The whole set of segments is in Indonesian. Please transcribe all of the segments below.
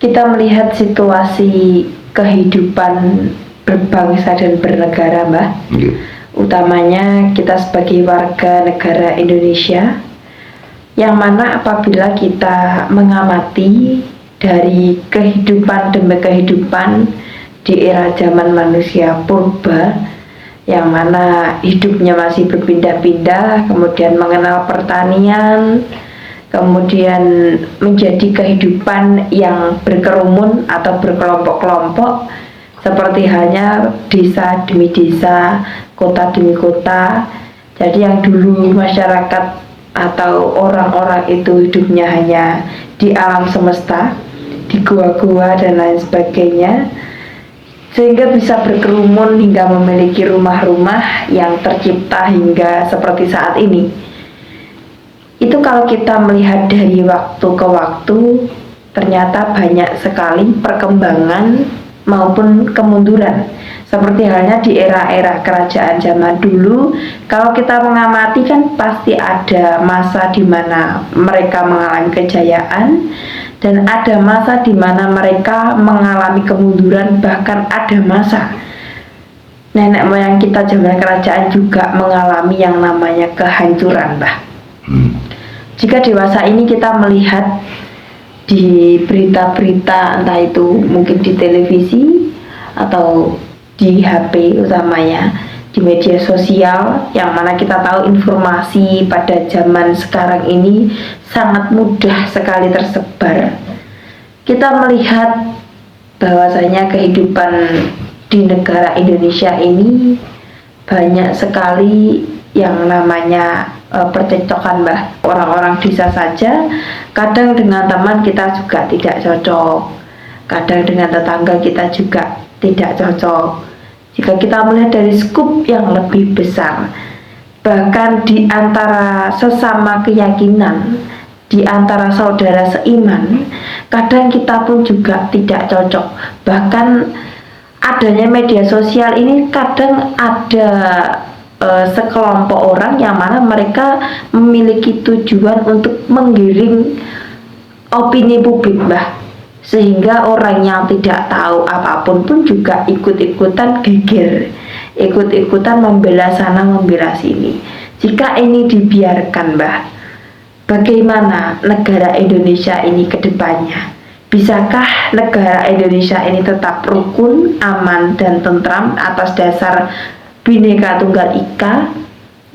kita melihat situasi kehidupan berbangsa dan bernegara, Mbah, utamanya kita sebagai warga negara Indonesia, yang mana apabila kita mengamati dari kehidupan demi kehidupan di era zaman manusia purba, yang mana hidupnya masih berpindah-pindah, kemudian mengenal pertanian, kemudian menjadi kehidupan yang berkerumun atau berkelompok-kelompok, seperti halnya desa demi desa, kota demi kota. Jadi yang dulu masyarakat atau orang-orang itu hidupnya hanya di alam semesta, di gua-gua dan lain sebagainya, sehingga bisa berkerumun hingga memiliki rumah-rumah yang tercipta hingga seperti saat ini. Itu kalau kita melihat dari waktu ke waktu, ternyata banyak sekali perkembangan maupun kemunduran. Seperti halnya di era-era kerajaan zaman dulu, kalau kita mengamati kan pasti ada masa di mana mereka mengalami kejayaan, dan ada masa di mana mereka mengalami kemunduran, bahkan ada masa nenek moyang kita zaman kerajaan juga mengalami yang namanya kehancuran, Mbah. Jika dewasa ini kita melihat di berita-berita, entah itu mungkin di televisi atau di HP utamanya, di media sosial, yang mana kita tahu informasi pada zaman sekarang ini sangat mudah sekali tersebar. Kita melihat bahwasanya kehidupan di negara Indonesia ini banyak sekali yang namanya percekcokan, Mbah. Orang-orang desa saja kadang dengan teman kita juga tidak cocok, kadang dengan tetangga kita juga tidak cocok. Jika kita melihat dari skup yang lebih besar, bahkan di antara sesama keyakinan, di antara saudara seiman, kadang kita pun juga tidak cocok. Bahkan adanya media sosial ini kadang ada sekelompok orang yang mana mereka memiliki tujuan untuk menggiring opini publik, Mbah, sehingga orang yang tidak tahu apapun pun juga ikut-ikutan geger, ikut-ikutan membela sana membela sini. Jika ini dibiarkan, Mbah, bagaimana negara Indonesia ini ke depannya? Bisakah negara Indonesia ini tetap rukun, aman, dan tentram atas dasar Bhinneka Tunggal Ika,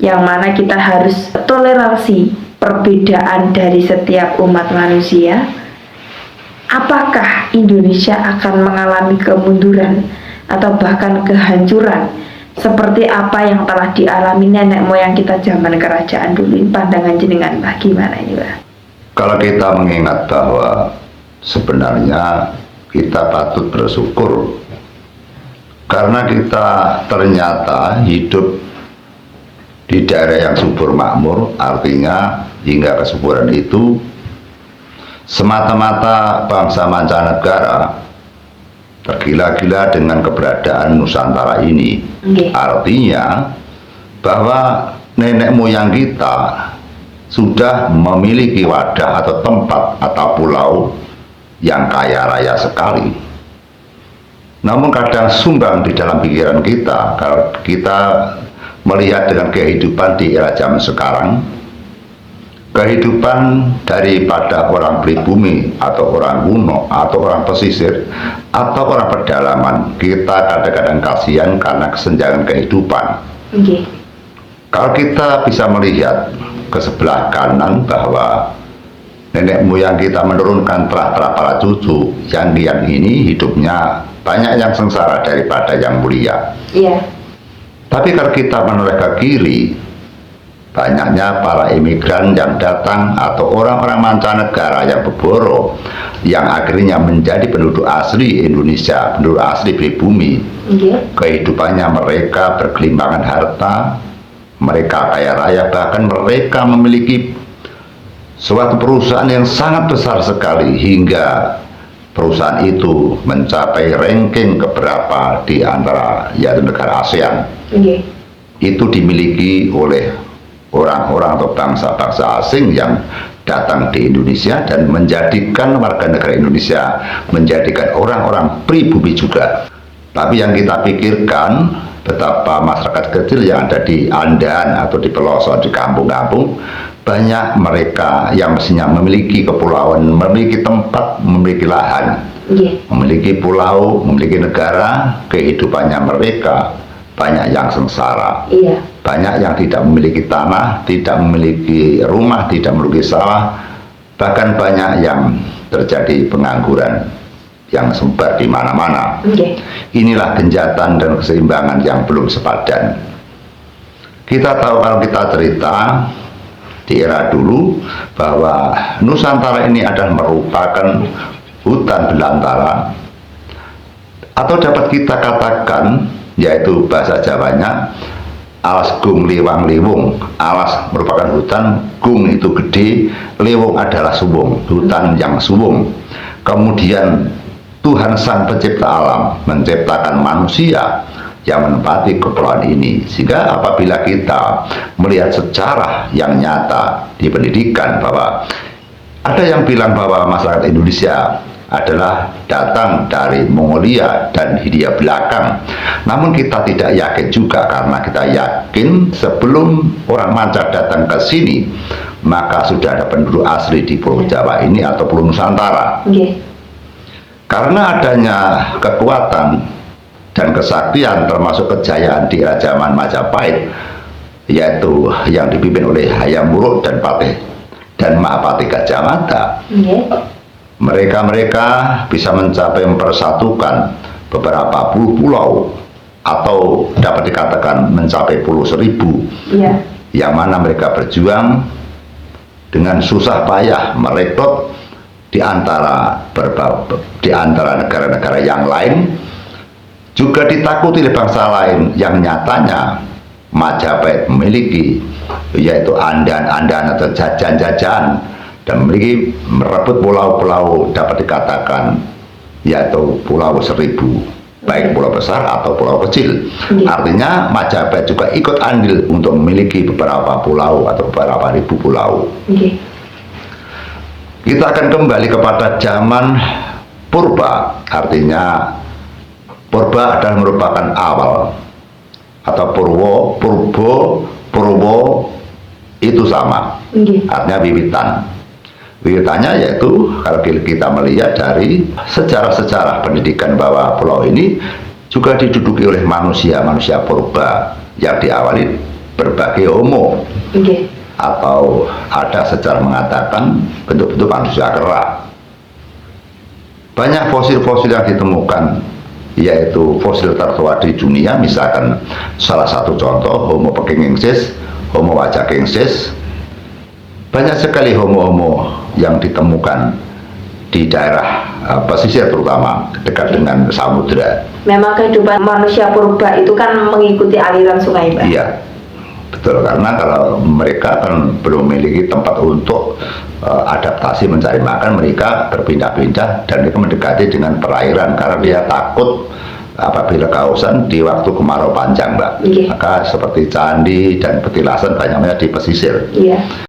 yang mana kita harus toleransi perbedaan dari setiap umat manusia? Apakah Indonesia akan mengalami kemunduran atau bahkan kehancuran seperti apa yang telah dialami nenek moyang kita zaman kerajaan dulu? Ini pandangan jenengan, Mbah, gimana ini, Mbah? Kalau kita mengingat bahwa sebenarnya kita patut bersyukur karena kita ternyata hidup di daerah yang subur makmur, artinya hingga kesuburan itu semata-mata bangsa mancanegara tergila-gila dengan keberadaan Nusantara ini. Artinya bahwa nenek moyang kita sudah memiliki wadah atau tempat atau pulau yang kaya raya sekali. Namun kadang sumbang di dalam pikiran kita, kalau kita melihat dengan kehidupan di era zaman sekarang, kehidupan daripada orang pribumi atau orang kuno atau orang pesisir atau orang pedalaman, kita kadang-kadang kasihan karena kesenjangan kehidupan. Kalau kita bisa melihat ke sebelah kanan bahwa nenek moyang kita menurunkan terah-terah para cucu yang ini hidupnya banyak yang sengsara daripada yang mulia. Tapi kalau kita menoleh ke kiri, banyaknya para imigran yang datang atau orang-orang mancanegara yang berboro, yang akhirnya menjadi penduduk asli Indonesia, penduduk asli pribumi. Kehidupannya mereka bergelimpangan harta, mereka kaya raya, bahkan mereka memiliki suatu perusahaan yang sangat besar sekali, hingga perusahaan itu mencapai ranking keberapa di antara yaitu negara ASEAN. Itu dimiliki oleh orang-orang atau bangsa-bangsa asing yang datang di Indonesia dan menjadikan warga negara Indonesia, menjadikan orang-orang pribumi juga. Tapi yang kita pikirkan, betapa masyarakat kecil yang ada di Andahan atau di pelosok, di kampung-kampung, banyak mereka yang mestinya memiliki kepulauan, memiliki tempat, memiliki lahan, memiliki pulau, memiliki negara, kehidupannya mereka banyak yang sengsara. Banyak yang tidak memiliki tanah, tidak memiliki rumah, tidak memiliki sawah, bahkan banyak yang terjadi pengangguran yang sebar di mana-mana. Inilah genjatan dan keseimbangan yang belum sepadan. Kita tahu, kalau kita cerita di era dulu, bahwa Nusantara ini adalah merupakan hutan belantara, atau dapat kita katakan, yaitu bahasa Jawanya, alas gung liwang liwung. Alas merupakan hutan, gung itu gede, liwung adalah suwung, hutan yang suwung. Kemudian Tuhan Sang Pencipta Alam menciptakan manusia yang menempati kepulauan ini, sehingga apabila kita melihat sejarah yang nyata di pendidikan, bahwa ada yang bilang bahwa masyarakat Indonesia adalah datang dari Mongolia dan Hindia Belakang. Namun kita tidak yakin juga, karena kita yakin sebelum orang manca datang ke sini, maka sudah ada penduduk asli di Pulau Jawa ini atau Pulau Nusantara. Karena adanya kekuatan dan kesaktian, termasuk kejayaan di era zaman Majapahit, yaitu yang dipimpin oleh Hayam Wuruk dan Patih dan Mahapati Gajah Mada. Mereka bisa mencapai mempersatukan beberapa puluh pulau, atau dapat dikatakan mencapai puluh seribu, yang mana mereka berjuang dengan susah payah merekrut di antara negara-negara yang lain, juga ditakuti oleh bangsa lain yang nyatanya Majapahit memiliki, yaitu Andahan atau jajan-jajan, dan memiliki merebut pulau-pulau dapat dikatakan yaitu pulau seribu, baik pulau besar atau pulau kecil. Artinya Majapahit juga ikut andil untuk memiliki beberapa pulau atau beberapa ribu pulau. Kita akan kembali kepada zaman purba. Artinya purba adalah merupakan awal, atau purbo itu sama, artinya wiwitan. Wiwitannya yaitu, kalau kita melihat dari sejarah-sejarah pendidikan, bahwa pulau ini juga diduduki oleh manusia purba yang diawali berbagai homo, atau ada sejarah mengatakan bentuk-bentuk manusia kera. Banyak fosil-fosil yang ditemukan, yaitu fosil tertua di dunia, misalkan salah satu contoh Homo pekingensis, Homo wajakensis. Banyak sekali homo-homo yang ditemukan di daerah pesisir, terutama dekat dengan samudera. Memang kehidupan manusia purba itu kan mengikuti aliran sungai, Pak? Iya, betul. Karena kalau mereka kan belum memiliki tempat untuk adaptasi mencari makan, mereka berpindah-pindah dan mereka mendekati dengan perairan, karena dia takut apabila kehausan di waktu kemarau panjang, Mbak. Maka seperti candi dan petilasan banyaknya di pesisir.